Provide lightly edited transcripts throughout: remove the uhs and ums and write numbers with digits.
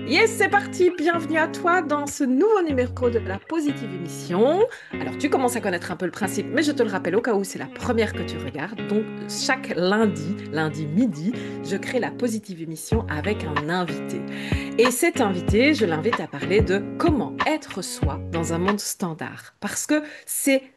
Yes, c'est parti. Bienvenue à toi dans ce nouveau numéro de la Positive Émission. Alors, tu commences à connaître un peu le principe, mais je te le rappelle au cas où c'est la première que tu regardes. Donc, chaque lundi midi, je crée la Positive Émission avec un invité. Et cet invité, je l'invite à parler de comment être soi dans un monde standard. Parce que c'est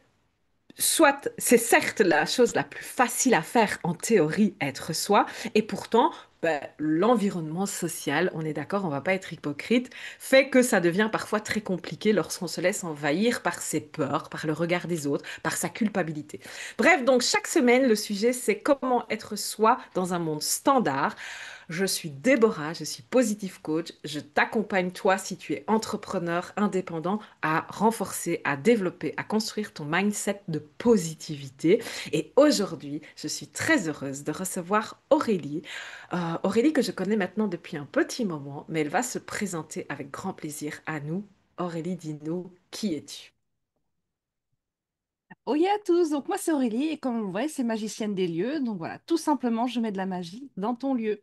certes la chose la plus facile à faire en théorie, être soi, et pourtant, ben, l'environnement social, on est d'accord, on va pas être hypocrite, fait que ça devient parfois très compliqué lorsqu'on se laisse envahir par ses peurs, par le regard des autres, par sa culpabilité. Bref, donc chaque semaine, le sujet, c'est comment être soi dans un monde standard. Je suis Déborah, je suis positive coach. Je t'accompagne, toi, si tu es entrepreneur indépendant, à renforcer, à développer, à construire ton mindset de positivité. Et aujourd'hui, je suis très heureuse de recevoir Aurélie. Aurélie que je connais maintenant depuis un petit moment, mais elle va se présenter avec grand plaisir à nous. Aurélie, dis-nous, qui es-tu? Oui à tous, donc moi c'est Aurélie et comme vous le voyez c'est magicienne des lieux, donc voilà, tout simplement je mets de la magie dans ton lieu.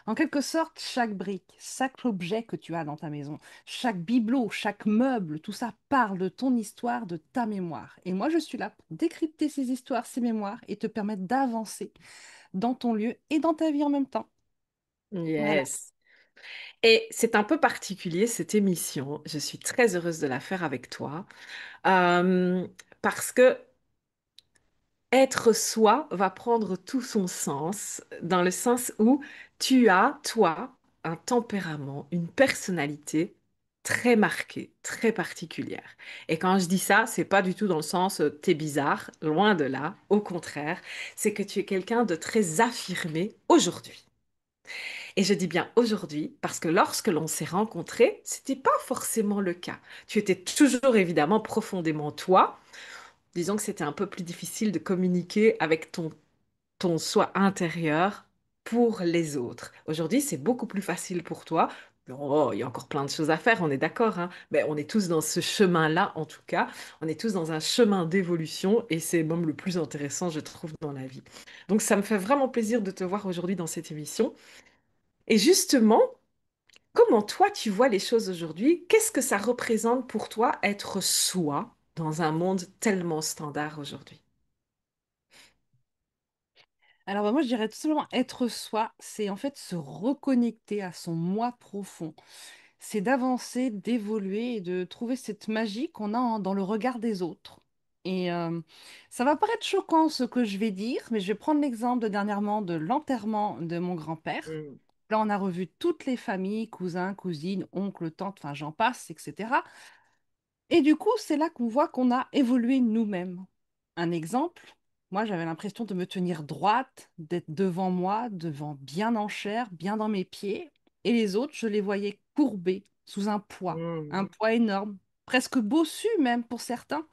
En quelque sorte, chaque brique, chaque objet que tu as dans ta maison, chaque bibelot, chaque meuble, tout ça parle de ton histoire, de ta mémoire. Et moi je suis là pour décrypter ces histoires, ces mémoires et te permettre d'avancer dans ton lieu et dans ta vie en même temps. Voilà. Yes. Et c'est un peu particulier cette émission. Je suis très heureuse de la faire avec toi. Euh, Parce que être soi va prendre tout son sens, dans le sens où tu as, toi, un tempérament, une personnalité très marquée, très particulière. Et quand je dis ça, c'est pas du tout dans le sens t'es bizarre, loin de là. Au contraire, c'est que tu es quelqu'un de très affirmé aujourd'hui. Et je dis bien aujourd'hui parce que lorsque l'on s'est rencontrés, c'était pas forcément le cas. Tu étais toujours évidemment profondément toi. Disons que c'était un peu plus difficile de communiquer avec ton soi intérieur pour les autres. Aujourd'hui, c'est beaucoup plus facile pour toi. Oh, il y a encore plein de choses à faire, on est d'accord, hein. Mais on est tous dans ce chemin-là, en tout cas. On est tous dans un chemin d'évolution et c'est même le plus intéressant, je trouve, dans la vie. Donc, ça me fait vraiment plaisir de te voir aujourd'hui dans cette émission. Et justement, comment toi, tu vois les choses aujourd'hui? Qu'est-ce que ça représente pour toi être soi dans un monde tellement standard aujourd'hui? Alors moi je dirais tout simplement être soi, c'est en fait se reconnecter à son moi profond. C'est d'avancer, d'évoluer et de trouver cette magie qu'on a dans le regard des autres. Et ça va paraître choquant ce que je vais dire, mais je vais prendre l'exemple de dernièrement de l'enterrement de mon grand-père. Mm. Là, on a revu toutes les familles, cousins, cousines, oncles, tantes, enfin j'en passe, etc. Et du coup, c'est là qu'on voit qu'on a évolué nous-mêmes. Un exemple, moi j'avais l'impression de me tenir droite, d'être devant moi, devant bien en chair, bien dans mes pieds, et les autres, je les voyais courbés sous un Mm. poids énorme, presque bossu même pour certains.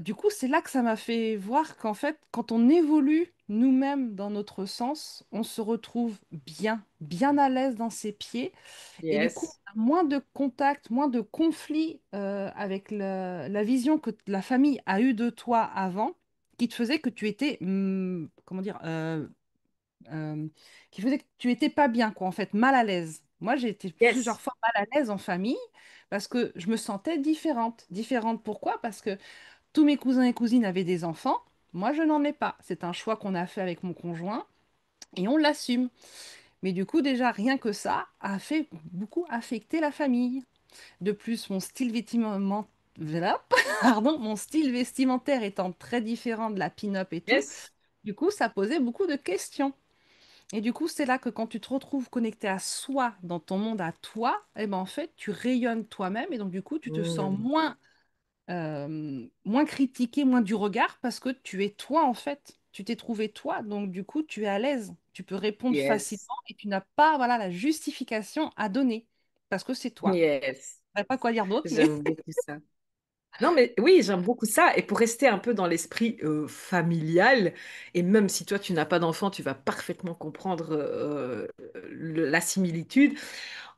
Du coup, c'est là que ça m'a fait voir qu'en fait, quand on évolue nous-mêmes dans notre sens, on se retrouve bien, bien à l'aise dans ses pieds et du coup, Yes. on a moins de contacts, moins de conflits avec la vision que la famille a eue de toi avant, qui te faisait que tu étais, comment dire, euh, qui faisait que tu étais pas bien, quoi, en fait, mal à l'aise. Moi, j'ai été plusieurs Yes. fois mal à l'aise en famille parce que je me sentais différente. Différente pourquoi? Parce que tous mes cousins et cousines avaient des enfants. Moi, je n'en ai pas. C'est un choix qu'on a fait avec mon conjoint et on l'assume. Mais du coup, déjà, rien que ça a fait beaucoup affecter la famille. De plus, mon style vestimentaire, pardon, mon style vestimentaire étant très différent de la pin-up et tout, Yes. du coup, ça posait beaucoup de questions. Et du coup, c'est là que quand tu te retrouves connecté à soi, dans ton monde à toi, eh ben, en fait, tu rayonnes toi-même et donc du coup, tu te sens Mm. moins critiqué, moins du regard parce que tu es toi en fait. Tu t'es trouvé toi, donc du coup, tu es à l'aise. Tu peux répondre Yes. facilement et tu n'as pas voilà, la justification à donner parce que c'est toi. Yes. Je ne sais pas quoi dire d'autre, mais J'aime beaucoup ça. Non, mais oui, j'aime beaucoup ça. Et pour rester un peu dans l'esprit familial, et même si toi, tu n'as pas d'enfant, tu vas parfaitement comprendre la similitude.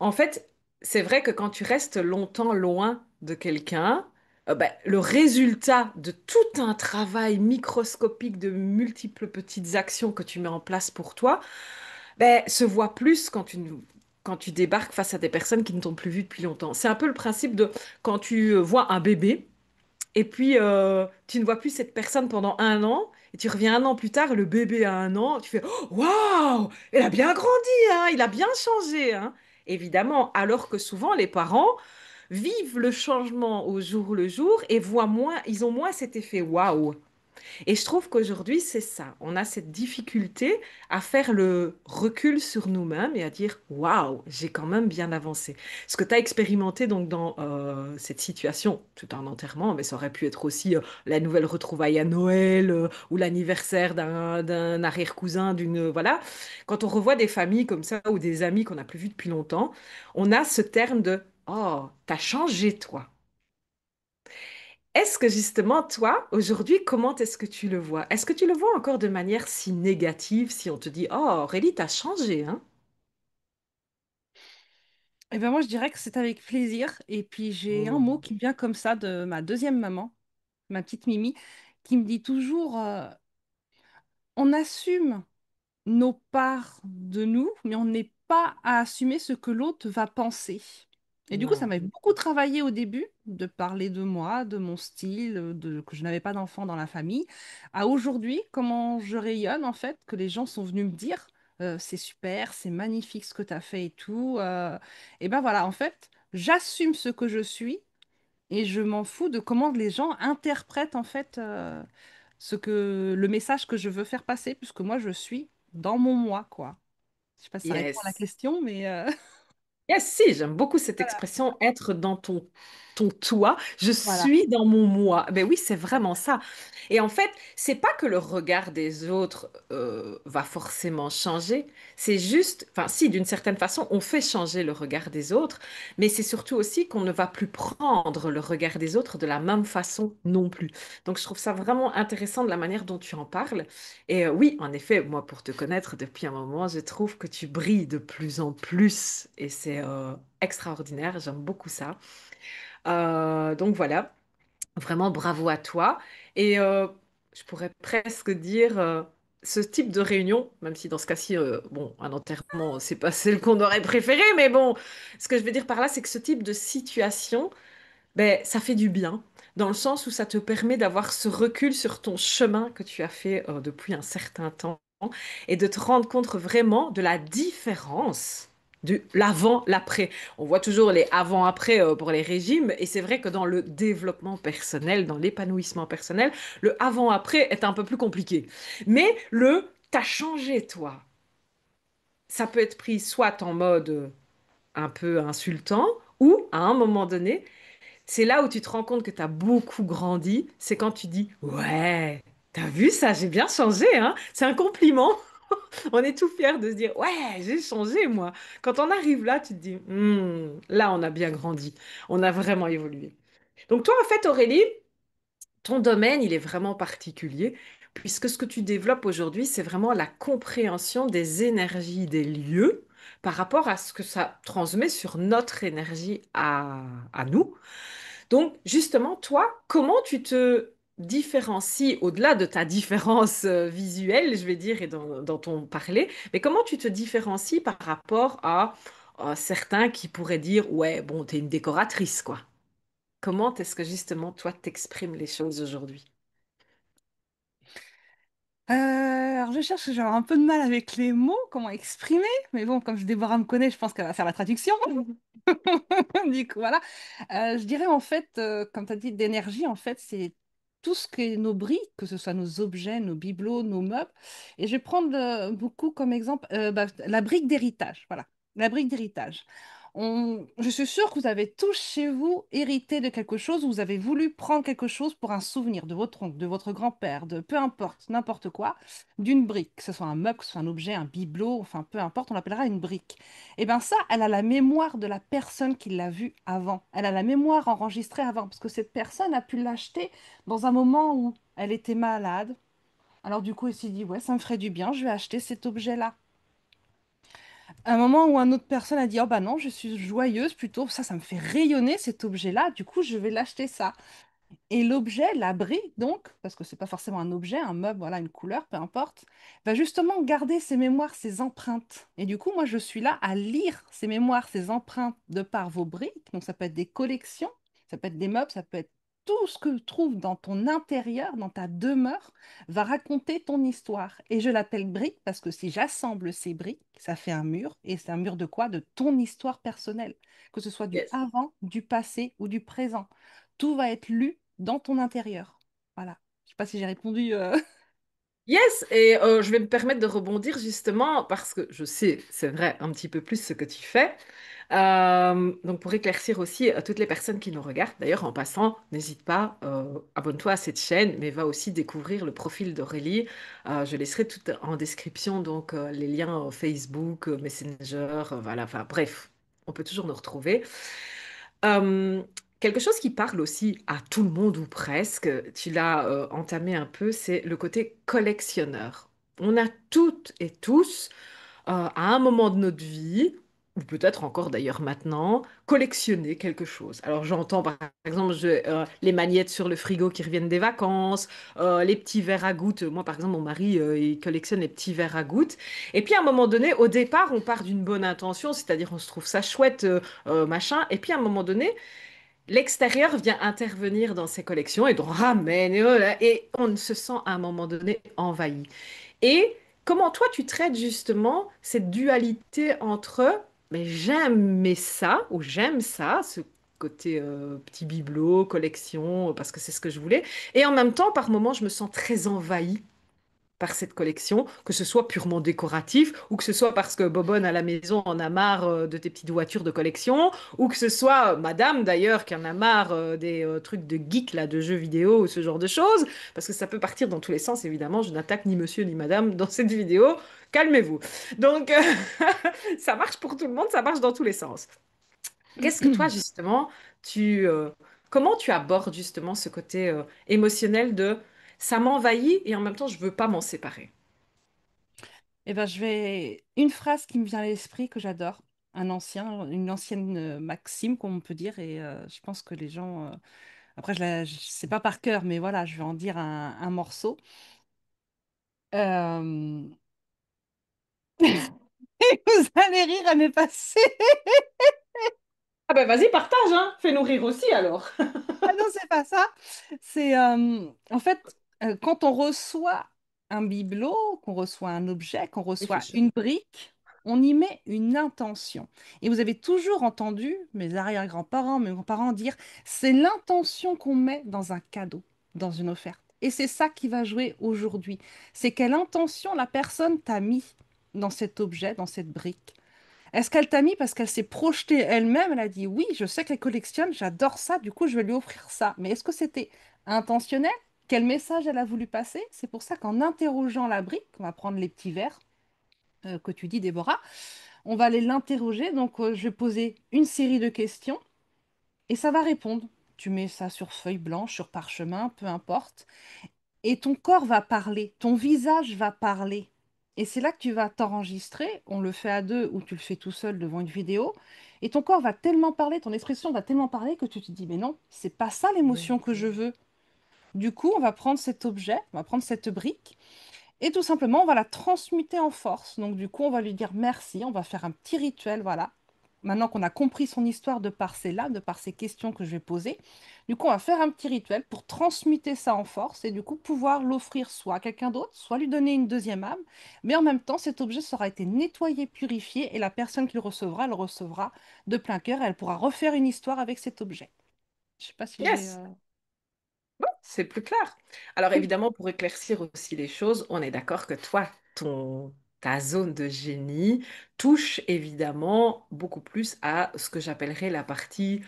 En fait, c'est vrai que quand tu restes longtemps loin de quelqu'un, ben, le résultat de tout un travail microscopique de multiples petites actions que tu mets en place pour toi, ben, se voit plus quand quand tu débarques face à des personnes qui ne t'ont plus vu depuis longtemps. C'est un peu le principe de quand tu vois un bébé et puis tu ne vois plus cette personne pendant un an et tu reviens un an plus tard, le bébé a un an, tu fais oh, waouh, il a bien grandi, hein, il a bien changé, hein. Évidemment, alors que souvent les parents vivent le changement au jour le jour et voient moins, ils ont moins cet effet waouh. Et je trouve qu'aujourd'hui, c'est ça. On a cette difficulté à faire le recul sur nous-mêmes et à dire, waouh, j'ai quand même bien avancé. Ce que tu as expérimenté donc dans cette situation, c'est un enterrement, mais ça aurait pu être aussi la nouvelle retrouvaille à Noël ou l'anniversaire d'un arrière-cousin, d'une voilà. Quand on revoit des familles comme ça ou des amis qu'on n'a plus vus depuis longtemps, on a ce terme de, oh, t'as changé toi. Est-ce que justement, toi, aujourd'hui, comment est-ce que tu le vois? Est-ce que tu le vois encore de manière si négative si on te dit, oh, Aurélie, t'as changé, hein? Et ben moi, je dirais que c'est avec plaisir. Et puis, j'ai un mot Hmm. qui me vient comme ça de ma deuxième maman, ma petite Mimi, qui me dit toujours, on assume nos parts de nous, mais on n'est pas à assumer ce que l'autre va penser. Et du coup, ça Non. m'avait beaucoup travaillé au début de parler de moi, de mon style, que je n'avais pas d'enfant dans la famille, à aujourd'hui, comment je rayonne en fait, que les gens sont venus me dire, c'est super, c'est magnifique ce que tu as fait et tout. Et ben voilà, en fait, j'assume ce que je suis et je m'en fous de comment les gens interprètent en fait le message que je veux faire passer, puisque moi je suis dans mon moi, quoi. Je sais pas si ça répond à la Yes. question, mais Yes, si, j'aime beaucoup cette voilà. expression, être dans ton toi. Je Voilà. suis dans mon moi. Ben oui, c'est vraiment ça. Et en fait, c'est pas que le regard des autres va forcément changer. C'est juste, enfin, si, d'une certaine façon, on fait changer le regard des autres, mais c'est surtout aussi qu'on ne va plus prendre le regard des autres de la même façon non plus. Donc, je trouve ça vraiment intéressant de la manière dont tu en parles. Et oui, en effet, moi, pour te connaître depuis un moment, je trouve que tu brilles de plus en plus et c'est extraordinaire. J'aime beaucoup ça. Donc voilà, vraiment bravo à toi. Et je pourrais presque dire ce type de réunion, même si dans ce cas-ci, bon, un enterrement, c'est pas celle qu'on aurait préféré, mais bon, ce que je veux dire par là, c'est que ce type de situation, ben, ça fait du bien, dans le sens où ça te permet d'avoir ce recul sur ton chemin que tu as fait depuis un certain temps et de te rendre compte vraiment de la différence du l'avant, l'après. On voit toujours les avant-après pour les régimes et c'est vrai que dans le développement personnel, dans l'épanouissement personnel, le avant-après est un peu plus compliqué. Mais le t'as changé toi, ça peut être pris soit en mode un peu insultant ou à un moment donné c'est là où tu te rends compte que tu as beaucoup grandi. C'est quand tu dis, ouais, t'as vu ça, j'ai bien changé, hein? C'est un compliment. On est tout fiers de se dire, ouais, j'ai changé, moi. Quand on arrive là, tu te dis, là, on a bien grandi. On a vraiment évolué. Donc toi, en fait, Aurélie, ton domaine, il est vraiment particulier, puisque ce que tu développes aujourd'hui, c'est vraiment la compréhension des énergies des lieux par rapport à ce que ça transmet sur notre énergie à nous. Donc, justement, toi, comment tu te différencies au-delà de ta différence visuelle, je vais dire, et dans ton parler, mais comment tu te différencies par rapport à certains qui pourraient dire, ouais, bon, t'es une décoratrice, quoi. Comment est-ce que justement, toi, t'exprimes les choses aujourd'hui? Alors je cherche, j'ai un peu de mal avec les mots, comment exprimer, mais bon, comme Déborah me connaît, je pense qu'elle va faire la traduction. Du coup, voilà. Je dirais en fait, comme tu as dit, d'énergie, en fait, c'est tout ce que nos briques, que ce soit nos objets, nos bibelots, nos meubles. Et je vais prendre beaucoup comme exemple la brique d'héritage. Voilà, la brique d'héritage. Je suis sûre que vous avez tous chez vous hérité de quelque chose, vous avez voulu prendre quelque chose pour un souvenir de votre oncle, de votre grand-père, de peu importe, n'importe quoi, d'une brique, que ce soit un meuble, que ce soit un objet, un bibelot, enfin peu importe, on l'appellera une brique. Et bien ça, elle a la mémoire de la personne qui l'a vu avant. Elle a la mémoire enregistrée avant, parce que cette personne a pu l'acheter dans un moment où elle était malade. Alors du coup, elle s'est dit, ouais, ça me ferait du bien, je vais acheter cet objet-là. Un moment où une autre personne a dit, oh bah non, je suis joyeuse plutôt, ça me fait rayonner cet objet-là, du coup, je vais l'acheter ça. Et l'objet, la brique, donc, parce que c'est pas forcément un objet, un meuble, voilà, une couleur, peu importe, va justement garder ses mémoires, ses empreintes. Et du coup, moi, je suis là à lire ces mémoires, ces empreintes de par vos briques. Donc, ça peut être des collections, ça peut être des meubles, ça peut être tout ce que tu trouves dans ton intérieur, dans ta demeure, va raconter ton histoire. Et je l'appelle brique parce que si j'assemble ces briques, ça fait un mur. Et c'est un mur de quoi? De ton histoire personnelle, que ce soit du Yes. avant, du passé ou du présent. Tout va être lu dans ton intérieur. Voilà. Je sais pas si j'ai répondu. Yes, et je vais me permettre de rebondir justement parce que je sais, c'est vrai, un petit peu plus ce que tu fais. Donc pour éclaircir aussi toutes les personnes qui nous regardent, d'ailleurs en passant, n'hésite pas, abonne-toi à cette chaîne, mais va aussi découvrir le profil d'Aurélie. Je laisserai tout en description, donc les liens Facebook, Messenger, voilà, enfin bref, on peut toujours nous retrouver. Euh, Quelque chose qui parle aussi à tout le monde ou presque, tu l'as entamé un peu, c'est le côté collectionneur. On a toutes et tous, à un moment de notre vie, ou peut-être encore d'ailleurs maintenant, collectionné quelque chose. Alors j'entends par exemple les magnettes sur le frigo qui reviennent des vacances, les petits verres à gouttes. Moi par exemple, mon mari, il collectionne les petits verres à gouttes. Et puis à un moment donné, au départ, on part d'une bonne intention, c'est-à-dire on se trouve ça chouette, machin. Et puis à un moment donné, l'extérieur vient intervenir dans ces collections et on ramène et on se sent à un moment donné envahi. Et comment toi tu traites justement cette dualité entre mais j'aime ça ou j'aime ça, ce côté petit bibelot, collection, parce que c'est ce que je voulais, et en même temps par moments je me sens très envahie par cette collection, que ce soit purement décoratif, ou que ce soit parce que Bobonne à la maison en a marre de tes petites voitures de collection, ou que ce soit Madame d'ailleurs qui en a marre des trucs de geek là, de jeux vidéo ou ce genre de choses, parce que ça peut partir dans tous les sens évidemment. Je n'attaque ni Monsieur ni Madame dans cette vidéo. Calmez-vous. Donc ça marche pour tout le monde, ça marche dans tous les sens. Qu'est-ce que toi justement comment tu abordes justement ce côté émotionnel de ça m'envahit et en même temps je veux pas m'en séparer. Eh ben, je vais. Une phrase qui me vient à l'esprit que j'adore, une ancienne maxime, comme on peut dire, et je pense que les gens. Après, je sais pas par cœur, mais voilà, je vais en dire un morceau. Euh, Et vous allez rire à mes passés. Ah ben vas-y, partage, hein. Fais-nous rire aussi alors. Ah non, c'est pas ça. C'est en fait quand on reçoit un bibelot, qu'on reçoit un objet, qu'on Il fait reçoit chaud. une brique, on y met une intention. Et vous avez toujours entendu mes arrière-grands-parents, mes grands-parents dire, c'est l'intention qu'on met dans un cadeau, dans une offerte. Et c'est ça qui va jouer aujourd'hui. C'est quelle intention la personne t'a mis dans cet objet, dans cette brique. Est-ce qu'elle t'a mis parce qu'elle s'est projetée elle-même? Elle a dit oui, je sais qu'elle collectionne, j'adore ça, du coup je vais lui offrir ça. Mais est-ce que c'était intentionnel? Quel message elle a voulu passer? C'est pour ça qu'en interrogeant la brique, on va prendre les petits verres que tu dis, Déborah, on va aller l'interroger. Donc je vais poser une série de questions et ça va répondre. Tu mets ça sur feuille blanche, sur parchemin, peu importe. Et ton corps va parler, ton visage va parler. Et c'est là que tu vas t'enregistrer. On le fait à deux ou tu le fais tout seul devant une vidéo. Et ton corps va tellement parler, ton expression va tellement parler que tu te dis, mais non, c'est pas ça l'émotion que je veux. Du coup, on va prendre cet objet, on va prendre cette brique et tout simplement, on va la transmuter en force. Donc, du coup, on va lui dire merci, on va faire un petit rituel, voilà. Maintenant qu'on a compris son histoire de par ces là, de par ces questions que je vais poser, du coup, on va faire un petit rituel pour transmuter ça en force et du coup pouvoir l'offrir soit à quelqu'un d'autre, soit lui donner une deuxième âme. Mais en même temps, cet objet sera été nettoyé, purifié et la personne qui le recevra de plein cœur et elle pourra refaire une histoire avec cet objet. Je sais pas si j'ai... Yes, c'est plus clair. Alors évidemment, pour éclaircir aussi les choses, on est d'accord que toi, ta zone de génie touche évidemment beaucoup plus à ce que j'appellerais la partie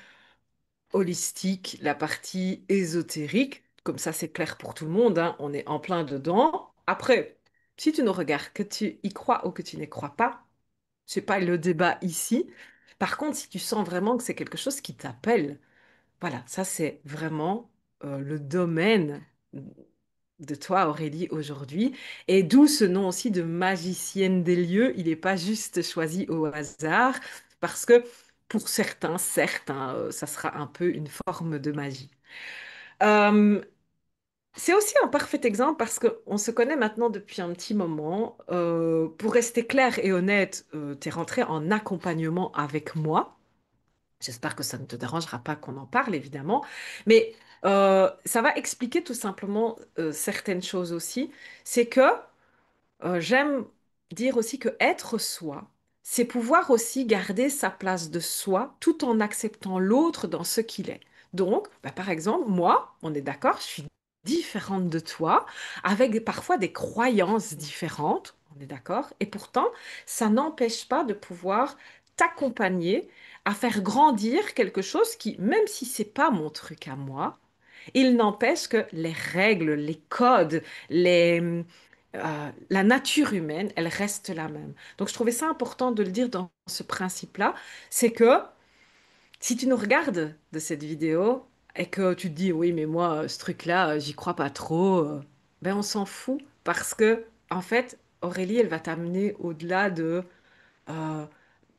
holistique, la partie ésotérique. Comme ça, c'est clair pour tout le monde, hein, on est en plein dedans. Après, si tu nous regardes, que tu y crois ou que tu n'y crois pas, c'est pas le débat ici. Par contre, si tu sens vraiment que c'est quelque chose qui t'appelle, voilà, ça c'est vraiment le domaine de toi, Aurélie, aujourd'hui. Et d'où ce nom aussi de magicienne des lieux. Il n'est pas juste choisi au hasard, parce que pour certains, certes, hein, ça sera un peu une forme de magie. Euh, c'est aussi un parfait exemple parce qu'on se connaît maintenant depuis un petit moment. Pour rester clair et honnête, tu es rentré en accompagnement avec moi. J'espère que ça ne te dérangera pas qu'on en parle, évidemment. Mais ça va expliquer tout simplement certaines choses aussi. C'est que j'aime dire aussi que être soi, c'est pouvoir aussi garder sa place de soi tout en acceptant l'autre dans ce qu'il est. Donc, bah, par exemple, moi, on est d'accord, je suis différente de toi, avec parfois des croyances différentes, on est d'accord, et pourtant, ça n'empêche pas de pouvoir t'accompagner à faire grandir quelque chose qui, même si c'est pas mon truc à moi, il n'empêche que les règles, les codes, la nature humaine, elle reste la même. Donc, je trouvais ça important de le dire dans ce principe-là. C'est que si tu nous regardes de cette vidéo et que tu te dis, oui, mais moi, ce truc-là, j'y crois pas trop, ben on s'en fout parce que, en fait, Aurélie, elle va t'amener au-delà euh,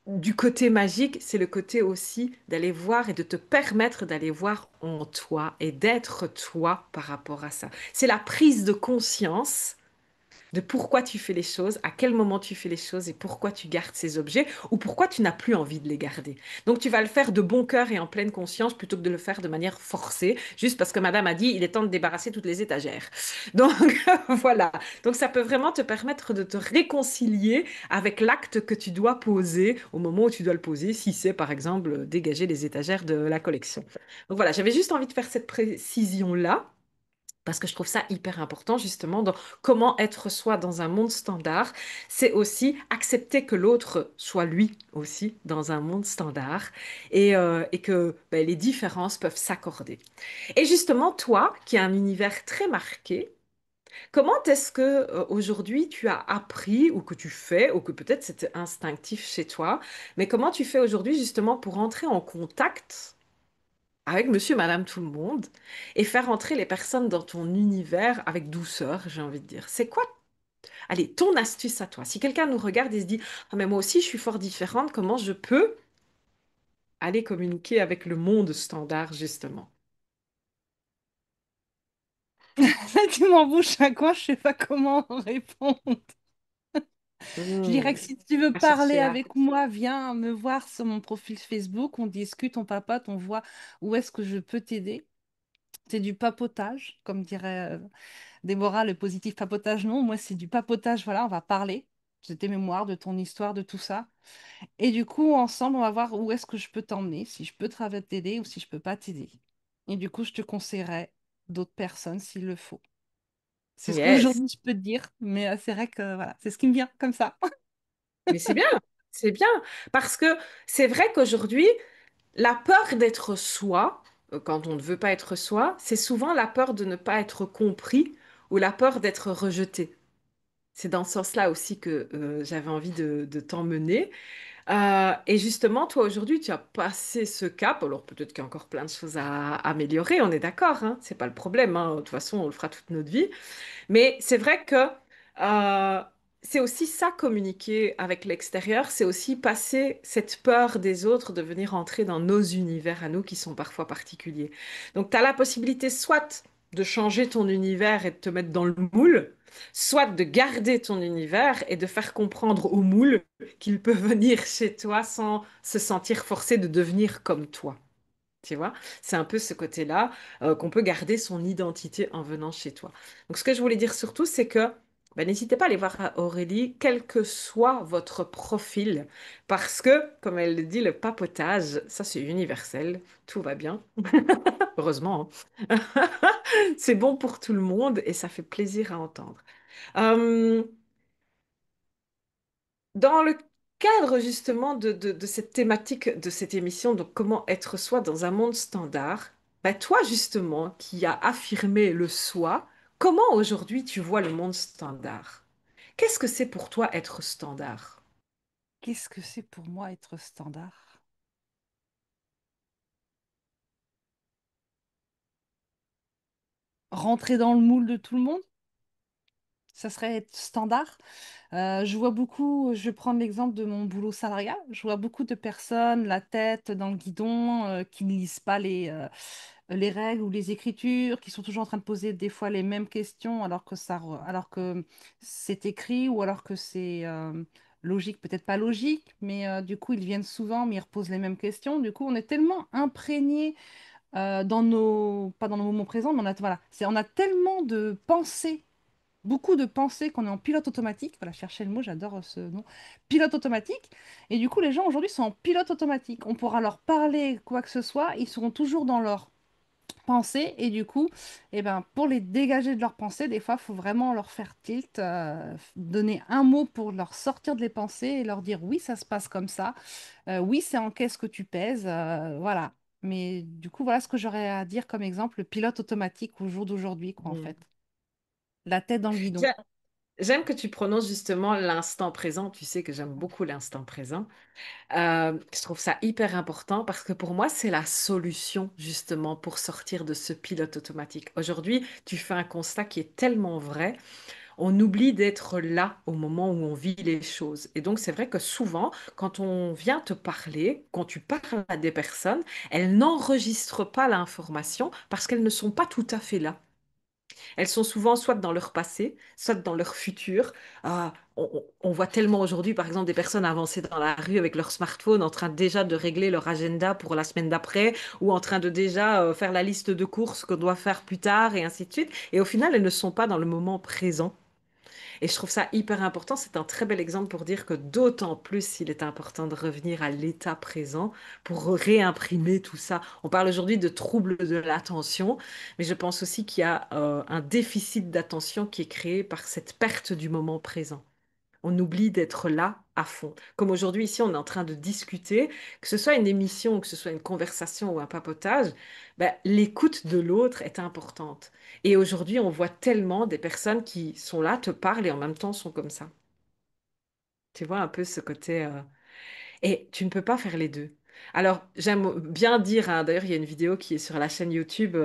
du côté magique, c'est le côté aussi d'aller voir et de te permettre d'aller voir en toi et d'être toi par rapport à ça. C'est la prise de conscience de pourquoi tu fais les choses, à quel moment tu fais les choses et pourquoi tu gardes ces objets ou pourquoi tu n'as plus envie de les garder. Donc tu vas le faire de bon cœur et en pleine conscience plutôt que de le faire de manière forcée, juste parce que madame a dit il est temps de débarrasser toutes les étagères. Donc voilà. Donc ça peut vraiment te permettre de te réconcilier avec l'acte que tu dois poser au moment où tu dois le poser, si c'est par exemple dégager les étagères de la collection. Donc voilà, j'avais juste envie de faire cette précision-là. Parce que je trouve ça hyper important, justement, dans comment être soi dans un monde standard, c'est aussi accepter que l'autre soit lui aussi dans un monde standard et que ben, les différences peuvent s'accorder. Et justement, toi, qui as un univers très marqué, comment est-ce que aujourd'hui tu as appris ou que tu fais, ou que peut-être c'était instinctif chez toi, mais comment tu fais aujourd'hui justement pour entrer en contact avec monsieur, madame, tout le monde et faire entrer les personnes dans ton univers avec douceur, j'ai envie de dire. C'est quoi, allez, ton astuce à toi? Si quelqu'un nous regarde et se dit, ah, mais moi aussi, je suis fort différente, comment je peux aller communiquer avec le monde standard, justement? Tu m'embouches à quoi? Je sais pas comment répondre. Je dirais Hmm, que si tu veux à parler chercher là. avec moi, viens me voir sur mon profil Facebook, on discute, on papote, on voit où est-ce que je peux t'aider. C'est du papotage, comme dirait Déborah, le positif papotage, non, moi c'est du papotage, voilà, on va parler de tes mémoires, de ton histoire, de tout ça. Et du coup, ensemble, on va voir où est-ce que je peux t'emmener, si je peux t'aider ou si je peux pas t'aider. Et du coup, je te conseillerais d'autres personnes s'il le faut. C'est ce Yes. qu'aujourd'hui je peux te dire, mais c'est vrai que voilà, c'est ce qui me vient comme ça. Mais c'est bien, parce que c'est vrai qu'aujourd'hui, la peur d'être soi, quand on ne veut pas être soi, c'est souvent la peur de ne pas être compris ou la peur d'être rejeté. C'est dans ce sens-là aussi que j'avais envie de t'emmener. Et justement, toi, aujourd'hui, tu as passé ce cap. Alors, peut-être qu'il y a encore plein de choses à améliorer, on est d'accord, hein, c'est pas le problème, hein. De toute façon, on le fera toute notre vie. Mais c'est vrai que euh, c'est aussi ça, communiquer avec l'extérieur, c'est aussi passer cette peur des autres de venir entrer dans nos univers à nous qui sont parfois particuliers. Donc, tu as la possibilité soit de changer ton univers et de te mettre dans le moule, soit de garder ton univers et de faire comprendre au moule qu'il peut venir chez toi sans se sentir forcé de devenir comme toi. Tu vois, c'est un peu ce côté-là qu'on peut garder son identité en venant chez toi. Donc, ce que je voulais dire surtout, c'est que ben, n'hésitez pas à aller voir Aurélie, quel que soit votre profil, parce que, comme elle le dit, le papotage, ça c'est universel, tout va bien, heureusement, hein. C'est bon pour tout le monde et ça fait plaisir à entendre. Euh, Dans le cadre justement de cette thématique de cette émission, donc comment être soi dans un monde standard, bah toi justement qui as affirmé le soi, comment aujourd'hui tu vois le monde standard? Qu'est-ce que c'est pour toi être standard? Qu'est-ce que c'est pour moi être standard? Rentrer dans le moule de tout le monde? Ça serait être standard. Je vois beaucoup, je vais prendre l'exemple de mon boulot salarial. Je vois beaucoup de personnes, la tête dans le guidon, qui ne lisent pas les règles ou les écritures, qui sont toujours en train de poser des fois les mêmes questions alors que c'est écrit ou alors que c'est logique, peut-être pas logique, mais du coup ils viennent souvent, mais ils reposent les mêmes questions. Du coup, on est tellement imprégnés dans pas dans nos moments présents, mais voilà, on a tellement de pensées, beaucoup de pensées qu'on est en pilote automatique. Voilà, chercher le mot, j'adore ce nom. Pilote automatique. Et du coup, les gens aujourd'hui sont en pilote automatique. On pourra leur parler quoi que ce soit, ils seront toujours dans leur pensée. Et du coup, eh ben, pour les dégager de leurs pensées, des fois, il faut vraiment leur faire tilt, donner un mot pour leur sortir de les pensées et leur dire oui, ça se passe comme ça. Oui, c'est en caisse que tu pèses. Voilà. Mais du coup, voilà ce que j'aurais à dire comme exemple, le pilote automatique au jour d'aujourd'hui, quoi, en fait. Mm. La tête dans le guidon. J'ai- J'aime que tu prononces justement l'instant présent. Tu sais que j'aime beaucoup l'instant présent. Je trouve ça hyper important parce que pour moi, c'est la solution justement pour sortir de ce pilote automatique. Aujourd'hui, tu fais un constat qui est tellement vrai. On oublie d'être là au moment où on vit les choses. Et donc, c'est vrai que souvent, quand on vient te parler, quand tu parles à des personnes, elles n'enregistrent pas l'information parce qu'elles ne sont pas tout à fait là. Elles sont souvent soit dans leur passé, soit dans leur futur. On voit tellement aujourd'hui, par exemple, des personnes avancer dans la rue avec leur smartphone en train déjà de régler leur agenda pour la semaine d'après ou en train de déjà faire la liste de courses qu'on doit faire plus tard et ainsi de suite. Et au final, elles ne sont pas dans le moment présent. Et je trouve ça hyper important. C'est un très bel exemple pour dire que d'autant plus il est important de revenir à l'état présent pour réimprimer tout ça. On parle aujourd'hui de troubles de l'attention, mais je pense aussi qu'il y a un déficit d'attention qui est créé par cette perte du moment présent. On oublie d'être là à fond. Comme aujourd'hui, ici, on est en train de discuter, que ce soit une émission, que ce soit une conversation ou un papotage, ben, l'écoute de l'autre est importante. Et aujourd'hui, on voit tellement des personnes qui sont là, te parlent et en même temps sont comme ça. Tu vois un peu ce côté. Et tu ne peux pas faire les deux. Alors, j'aime bien dire, hein, d'ailleurs, il y a une vidéo qui est sur la chaîne YouTube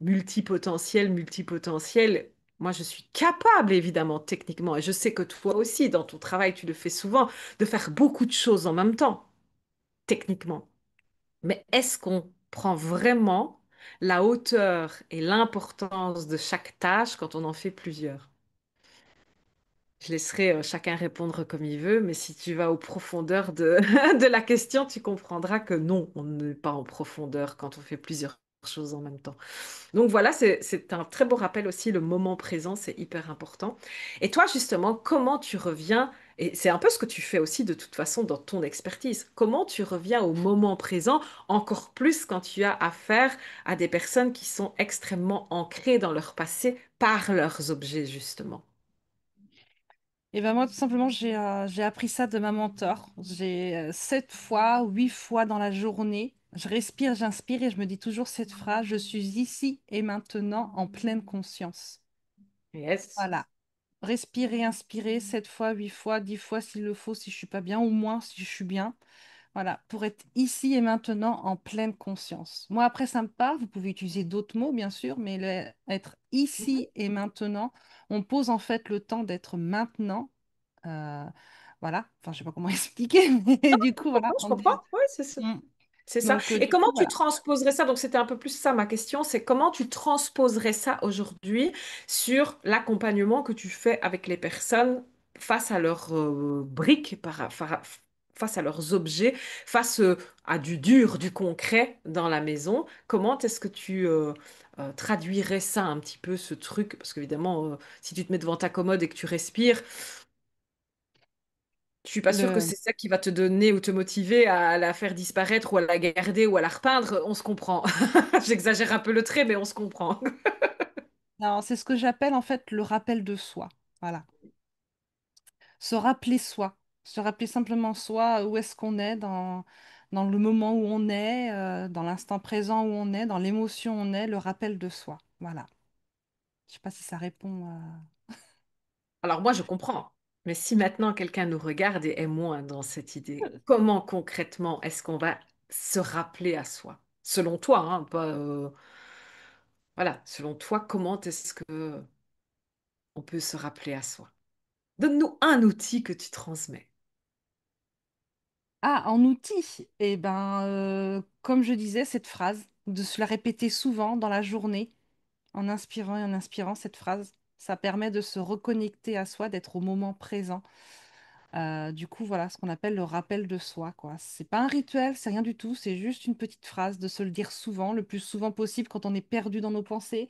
multipotentiel, multipotentiel. Moi, je suis capable, évidemment, techniquement, et je sais que toi aussi, dans ton travail, tu le fais souvent, de faire beaucoup de choses en même temps, techniquement. Mais est-ce qu'on prend vraiment la hauteur et l'importance de chaque tâche quand on en fait plusieurs? Je laisserai chacun répondre comme il veut, mais si tu vas aux profondeurs de, de la question, tu comprendras que non, on n'est pas en profondeur quand on fait plusieurs choses en même temps. Donc voilà, c'est un très beau rappel aussi, le moment présent, c'est hyper important. Et toi, justement, comment tu reviens, et c'est un peu ce que tu fais aussi de toute façon dans ton expertise, comment tu reviens au moment présent, encore plus quand tu as affaire à des personnes qui sont extrêmement ancrées dans leur passé par leurs objets, justement. Et ben moi, tout simplement, j'ai appris ça de ma mentor. J'ai 7 fois, 8 fois dans la journée, je respire, j'inspire et je me dis toujours cette phrase, je suis ici et maintenant en pleine conscience. Yes. Voilà. Respirer, inspirer 7 fois, 8 fois, 10 fois s'il le faut, si je suis pas bien, ou moins si je suis bien. Voilà, pour être ici et maintenant en pleine conscience. Moi, après, ça me parle. Vous pouvez utiliser d'autres mots, bien sûr, mais être ici et maintenant, on pose en fait le temps d'être maintenant. Euh, voilà, enfin, je sais pas comment expliquer, mais du coup, voilà. Je comprends. Oui, c'est ça. Mm. C'est ça. Donc, Et du coup, comment tu voilà. transposerais ça? Donc, c'était un peu plus ça ma question, c'est comment tu transposerais ça aujourd'hui sur l'accompagnement que tu fais avec les personnes face à leurs briques, face à leurs objets, face à du dur, du concret dans la maison. Comment est-ce que tu traduirais ça un petit peu, ce truc? Parce qu'évidemment, si tu te mets devant ta commode et que tu respires, je suis pas sûre que Le... c'est ça qui va te donner ou te motiver à la faire disparaître ou à la garder ou à la repeindre. On se comprend. J'exagère un peu le trait, mais on se comprend. Non, c'est ce que j'appelle en fait le rappel de soi. Voilà. Se rappeler soi. Se rappeler simplement soi, où est-ce qu'on est dans le moment où on est, dans l'instant présent où on est, dans l'émotion où on est, le rappel de soi. Voilà. Je sais pas si ça répond. Alors moi, je comprends. Mais si maintenant quelqu'un nous regarde et est moins dans cette idée, comment concrètement est-ce qu'on va se rappeler à soi? Selon toi, hein, pas, voilà, selon toi, comment est-ce que... on peut se rappeler à soi. Donne-nous un outil que tu transmets. Ah, en outil, eh ben, comme je disais, cette phrase, de se la répéter souvent dans la journée, en inspirant et en inspirant cette phrase, ça permet de se reconnecter à soi, d'être au moment présent. Du coup, voilà ce qu'on appelle le rappel de soi, quoi. C'est pas un rituel, c'est rien du tout, c'est juste une petite phrase, de se le dire souvent, le plus souvent possible quand on est perdu dans nos pensées,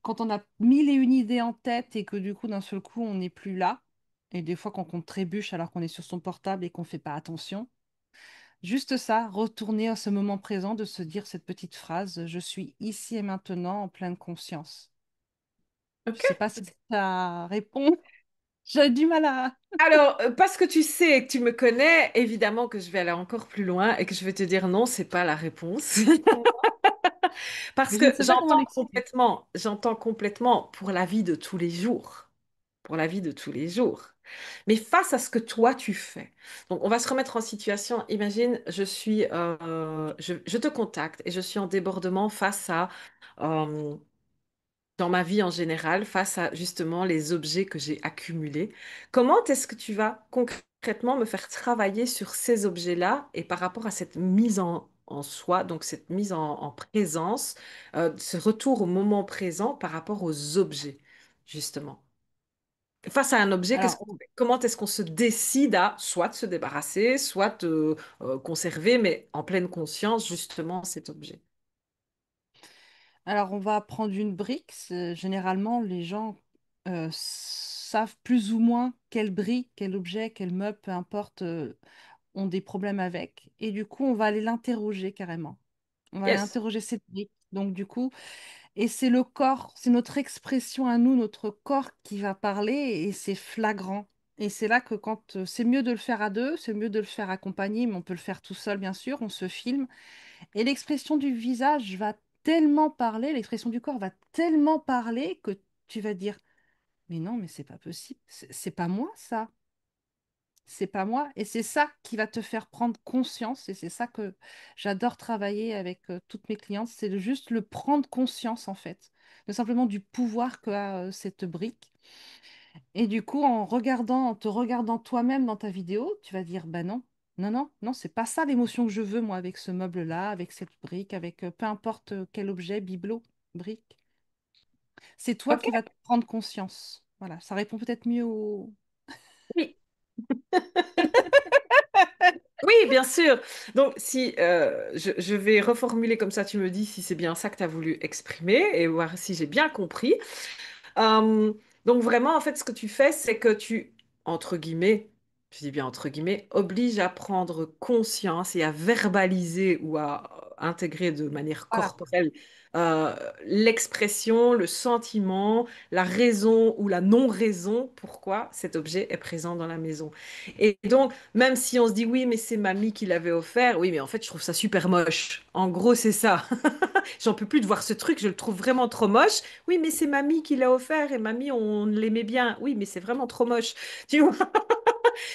quand on a mille et une idées en tête et que du coup, d'un seul coup, on n'est plus là. Et des fois, quand on trébuche alors qu'on est sur son portable et qu'on fait pas attention. Juste ça, retourner à ce moment présent, de se dire cette petite phrase, je suis ici et maintenant en pleine conscience. Je OK? sais pas si ça répond. J'ai du mal à... Alors, parce que tu sais et que tu me connais, évidemment que je vais aller encore plus loin et que je vais te dire non, c'est pas la réponse. Parce Mais que je ne sais pas comment l'expliquer. j'entends complètement pour la vie de tous les jours. Pour la vie de tous les jours. Mais face à ce que toi tu fais. Donc, on va se remettre en situation. Imagine, je te contacte et je suis en débordement face à, euh, dans ma vie en général, face à justement les objets que j'ai accumulés. Comment est-ce que tu vas concrètement me faire travailler sur ces objets-là et par rapport à cette mise en soi, donc cette mise en présence, ce retour au moment présent par rapport aux objets, justement? Face à un objet, qu'est-ce Alors, qu'on fait? Comment est-ce qu'on se décide à soit de se débarrasser, soit de conserver, mais en pleine conscience, justement, cet objet? on va prendre une brique. Généralement, les gens savent plus ou moins quelle brique, quel objet, quel meuble, peu importe, ont des problèmes avec. Et du coup, on va aller l'interroger carrément. On va aller Yes. interroger cette brique. Donc, du coup, et c'est le corps, c'est notre expression à nous, notre corps qui va parler et c'est flagrant. Et c'est là que quand c'est mieux de le faire à deux, c'est mieux de le faire accompagné, mais on peut le faire tout seul, bien sûr, on se filme. Et l'expression du visage va tellement parler, l'expression du corps va tellement parler que tu vas dire, mais non, mais c'est pas possible, c'est pas moi ça, c'est pas moi. Et c'est ça qui va te faire prendre conscience, et c'est ça que j'adore travailler avec toutes mes clientes, c'est de juste le prendre conscience en fait, de simplement du pouvoir qu'a cette brique. Et du coup, en regardant, en te regardant toi-même dans ta vidéo, tu vas dire, bah non, non, non, non, c'est pas ça l'émotion que je veux, moi, avec ce meuble-là, avec cette brique, avec peu importe quel objet, bibelot, brique. C'est toi OK. qui vas te prendre conscience. Voilà, ça répond peut-être mieux au... Oui. Oui, bien sûr. Donc, si je vais reformuler comme ça, tu me dis si c'est bien ça que tu as voulu exprimer et voir si j'ai bien compris. Euh, donc vraiment, en fait, ce que tu fais, c'est que tu, entre guillemets, je dis bien entre guillemets, oblige à prendre conscience et à verbaliser ou à intégrer de manière Voilà. corporelle euh, l'expression, le sentiment, la raison ou la non-raison pourquoi cet objet est présent dans la maison. Et donc, même si on se dit oui, mais c'est mamie qui l'avait offert, oui, mais en fait, je trouve ça super moche. En gros, c'est ça. J'en peux plus de voir ce truc, je le trouve vraiment trop moche. Oui, mais c'est mamie qui l'a offert et mamie, on l'aimait bien. Oui, mais c'est vraiment trop moche. Tu vois,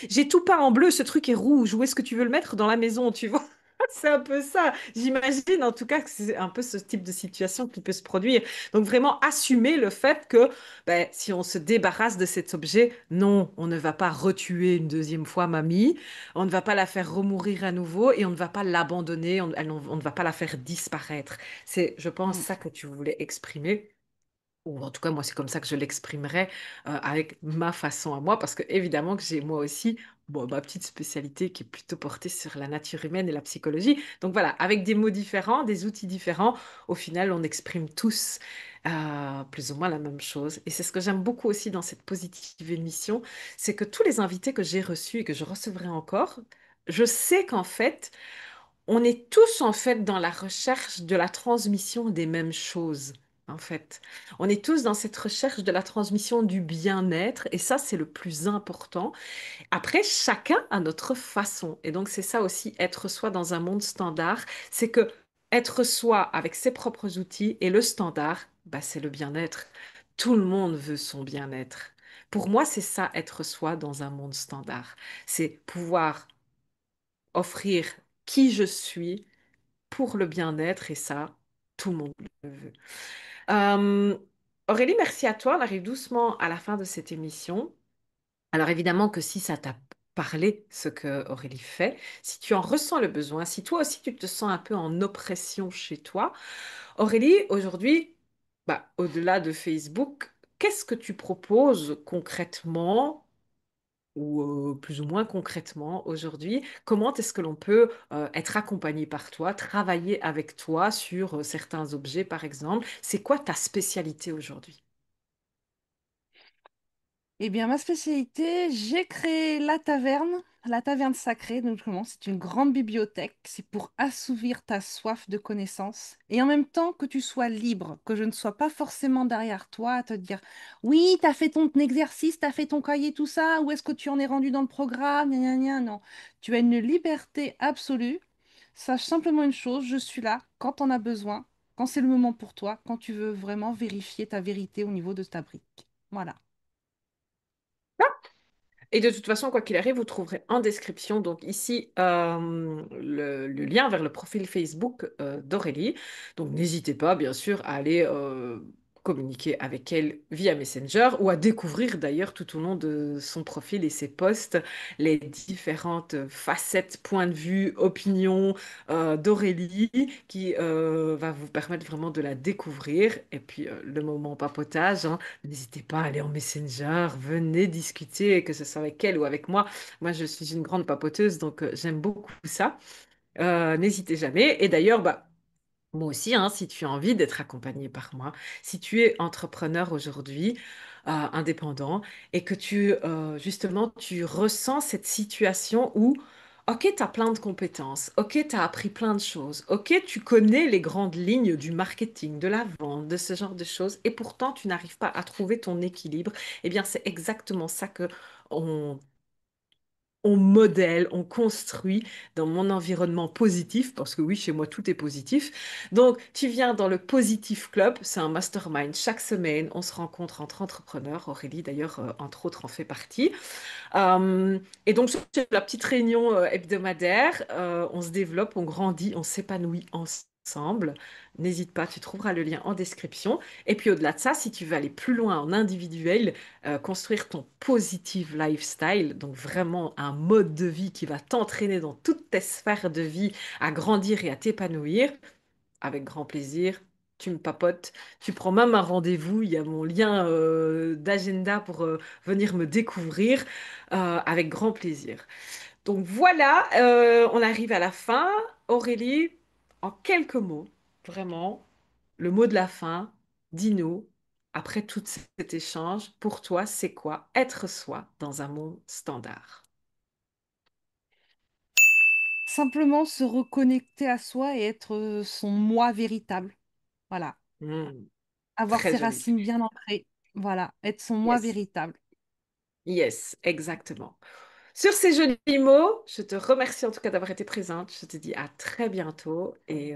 j'ai tout peint en bleu, ce truc est rouge. Où est-ce que tu veux le mettre dans la maison, tu vois? C'est un peu ça. J'imagine en tout cas que c'est un peu ce type de situation qui peut se produire. Donc vraiment assumer le fait que ben, si on se débarrasse de cet objet, non, on ne va pas retuer une deuxième fois mamie, on ne va pas la faire remourir à nouveau et on ne va pas l'abandonner, on ne va pas la faire disparaître. C'est, je pense, Mm. ça que tu voulais exprimer. Ou en tout cas, moi, c'est comme ça que je l'exprimerais avec ma façon à moi, parce que évidemment que j'ai moi aussi bon, ma petite spécialité qui est plutôt portée sur la nature humaine et la psychologie. Donc voilà, avec des mots différents, des outils différents, au final, on exprime tous plus ou moins la même chose. Et c'est ce que j'aime beaucoup aussi dans cette positive émission, c'est que tous les invités que j'ai reçus et que je recevrai encore, je sais qu'en fait, on est tous en fait dans la recherche de la transmission des mêmes choses. En fait, on est tous dans cette recherche de la transmission du bien-être et ça, c'est le plus important. Après, chacun a notre façon. Et donc, c'est ça aussi, être soi dans un monde standard, c'est que être soi avec ses propres outils et le standard, bah, c'est le bien-être. Tout le monde veut son bien-être. Pour moi, c'est ça, être soi dans un monde standard. C'est pouvoir offrir qui je suis pour le bien-être et ça, tout le monde le veut. Euh, Aurélie, merci à toi. On arrive doucement à la fin de cette émission. Alors évidemment que si ça t'a parlé, ce que Aurélie fait, si tu en ressens le besoin, si toi aussi tu te sens un peu en oppression chez toi, Aurélie, aujourd'hui, bah, au-delà de Facebook, qu'est-ce que tu proposes concrètement ou plus ou moins concrètement aujourd'hui? Comment est-ce que l'on peut être accompagné par toi, travailler avec toi sur certains objets, par exemple? C'est quoi ta spécialité aujourd'hui? Eh bien, ma spécialité, j'ai créé la taverne sacrée. Donc, comment? C'est une grande bibliothèque. C'est pour assouvir ta soif de connaissances et en même temps que tu sois libre, que je ne sois pas forcément derrière toi à te dire, oui, t'as fait ton exercice, t'as fait ton cahier, tout ça, où est-ce que tu en es rendu dans le programme? Gna, gna, gna. Non, tu as une liberté absolue. Sache simplement une chose, je suis là quand on a besoin, quand c'est le moment pour toi, quand tu veux vraiment vérifier ta vérité au niveau de ta brique. Voilà. Et de toute façon, quoi qu'il arrive, vous trouverez en description, donc ici, le lien vers le profil Facebook d'Aurélie. Donc n'hésitez pas, bien sûr, à aller communiquer avec elle via Messenger ou à découvrir d'ailleurs tout au long de son profil et ses posts les différentes facettes, points de vue, opinions d'Aurélie qui va vous permettre vraiment de la découvrir. Et puis le moment papotage, hein, n'hésitez pas à aller en Messenger, venez discuter, que ce soit avec elle ou avec moi. Moi, je suis une grande papoteuse, donc j'aime beaucoup ça. N'hésitez jamais. Et d'ailleurs, bah, moi aussi, hein, si tu as envie d'être accompagné par moi, si tu es entrepreneur aujourd'hui, indépendant, et que justement, tu ressens cette situation où, ok, tu as plein de compétences, ok, tu as appris plein de choses, ok, tu connais les grandes lignes du marketing, de la vente, de ce genre de choses, et pourtant, tu n'arrives pas à trouver ton équilibre, eh bien, c'est exactement ça que on modèle, on construit dans mon environnement positif, parce que oui, chez moi, tout est positif. Donc, tu viens dans le Positif Club, c'est un mastermind. Chaque semaine, on se rencontre entre entrepreneurs. Aurélie, d'ailleurs, entre autres, en fait partie. Et donc, c'est la petite réunion hebdomadaire. On se développe, on grandit, on s'épanouit ensemble. N'hésite pas, tu trouveras le lien en description. Et puis, au-delà de ça, si tu veux aller plus loin en individuel, construire ton positive lifestyle, donc vraiment un mode de vie qui va t'entraîner dans toutes tes sphères de vie à grandir et à t'épanouir, avec grand plaisir. Tu me papotes, tu prends même un rendez-vous, il y a mon lien d'agenda pour venir me découvrir avec grand plaisir. Donc voilà, on arrive à la fin. Aurélie, en quelques mots, vraiment, le mot de la fin, dis-nous, après tout cet échange, pour toi, c'est quoi être soi dans un monde standard? Simplement se reconnecter à soi et être son moi véritable. Voilà. Hmm, Avoir très ses joli. racines bien ancrées. Voilà. Être son moi Yes, véritable. yes, exactement. Sur ces jolis mots, je te remercie en tout cas d'avoir été présente. Je te dis à très bientôt et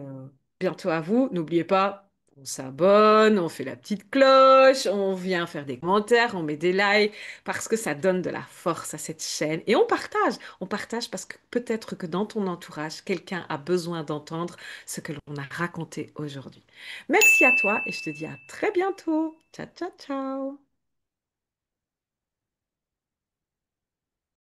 bientôt à vous. N'oubliez pas, on s'abonne, on fait la petite cloche, on vient faire des commentaires, on met des likes parce que ça donne de la force à cette chaîne et on partage. On partage parce que peut-être que dans ton entourage, quelqu'un a besoin d'entendre ce que l'on a raconté aujourd'hui. Merci à toi et je te dis à très bientôt. Ciao, ciao, ciao.